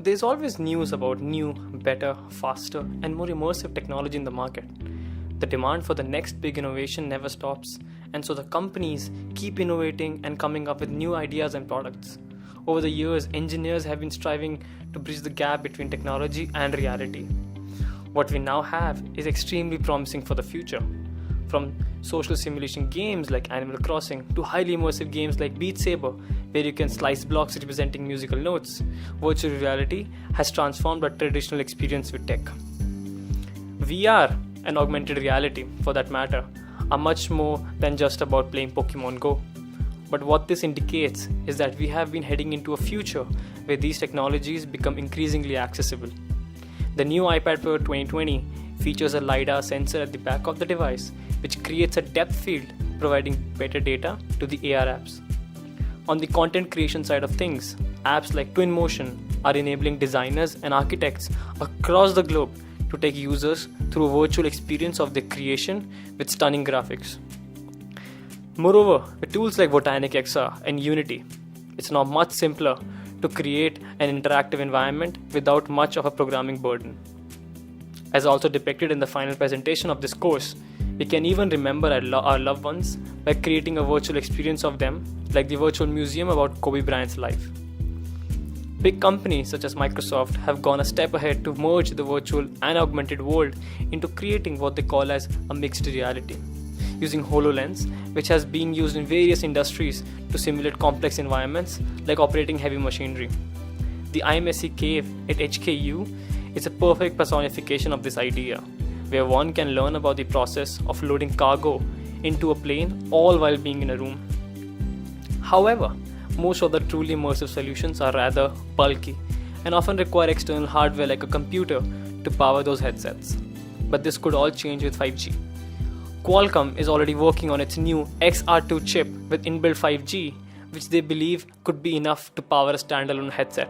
There's always news about new, better, faster, and more immersive technology in the market. The demand for the next big innovation never stops, and so the companies keep innovating and coming up with new ideas and products. Over the years, engineers have been striving to bridge the gap between technology and reality. What we now have is extremely promising for the future. From social simulation games like Animal Crossing to highly immersive games like Beat Saber, where you can slice blocks representing musical notes, virtual reality has transformed our traditional experience with tech. VR and augmented reality, for that matter, are much more than just about playing Pokemon Go. But what this indicates is that we have been heading into a future where these technologies become increasingly accessible. The new iPad Pro 2020 features a LiDAR sensor at the back of the device, which creates a depth field providing better data to the AR apps. On the content creation side of things, apps like Twinmotion are enabling designers and architects across the globe to take users through a virtual experience of their creation with stunning graphics. Moreover, with tools like Botanic XR and Unity, it's now much simpler to create an interactive environment without much of a programming burden. As also depicted in the final presentation of this course, we can even remember our loved ones by creating a virtual experience of them, like the virtual museum about Kobe Bryant's life. Big companies such as Microsoft have gone a step ahead to merge the virtual and augmented world into creating what they call as a mixed reality, using HoloLens, which has been used in various industries to simulate complex environments like operating heavy machinery. The IMSC cave at HKU is a perfect personification of this idea, where one can learn about the process of loading cargo into a plane all while being in a room. However, most of the truly immersive solutions are rather bulky and often require external hardware like a computer to power those headsets. But this could all change with 5G. Qualcomm is already working on its new XR2 chip with inbuilt 5G, which they believe could be enough to power a standalone headset.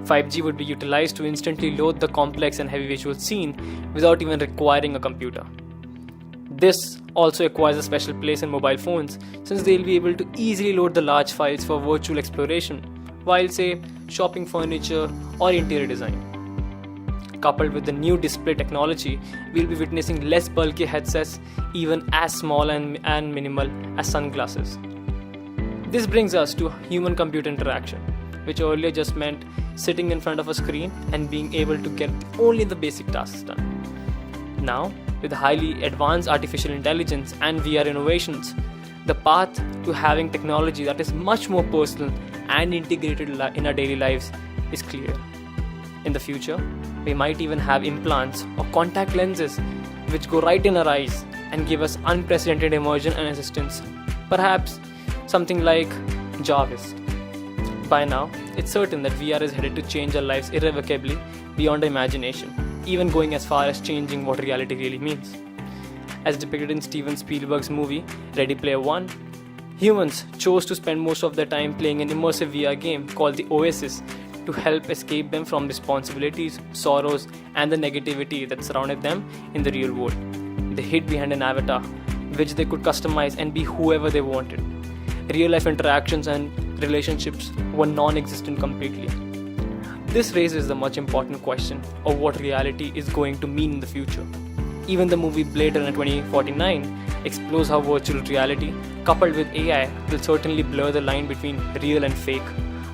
5G would be utilized to instantly load the complex and heavy visual scene without even requiring a computer. This also acquires a special place in mobile phones, since they'll be able to easily load the large files for virtual exploration, while say shopping furniture or interior design. Coupled with the new display technology, we'll be witnessing less bulky headsets, even as small and minimal as sunglasses. This brings us to human-computer interaction, which earlier just meant sitting in front of a screen and being able to get only the basic tasks done. Now, with highly advanced artificial intelligence and VR innovations, the path to having technology that is much more personal and integrated in our daily lives is clear. In the future, we might even have implants or contact lenses which go right in our eyes and give us unprecedented immersion and assistance, perhaps something like Jarvis. By now, it's certain that VR is headed to change our lives irrevocably beyond imagination, even going as far as changing what reality really means. As depicted in Steven Spielberg's movie Ready Player One, humans chose to spend most of their time playing an immersive VR game called the Oasis to help escape them from responsibilities, sorrows, and the negativity that surrounded them in the real world. They hid behind an avatar, which they could customize and be whoever they wanted. Real-life interactions and relationships were non-existent completely. This raises the much important question of what reality is going to mean in the future. Even the movie Blade Runner 2049 explores how virtual reality, coupled with AI, will certainly blur the line between real and fake,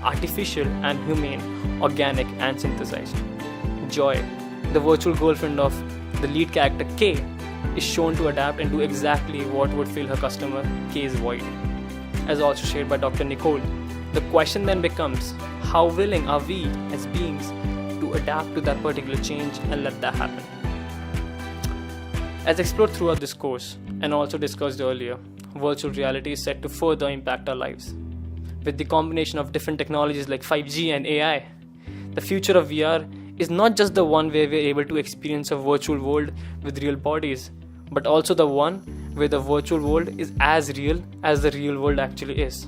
artificial and humane, organic and synthesized. Joy, the virtual girlfriend of the lead character K, is shown to adapt and do exactly what would fill her customer K's void. As also shared by Dr. Nicole, the question then becomes, how willing are we as beings to adapt to that particular change and let that happen? As explored throughout this course and also discussed earlier, virtual reality is set to further impact our lives. With the combination of different technologies like 5G and AI, the future of VR is not just the one where we're able to experience a virtual world with real bodies, but also the one where the virtual world is as real as the real world actually is.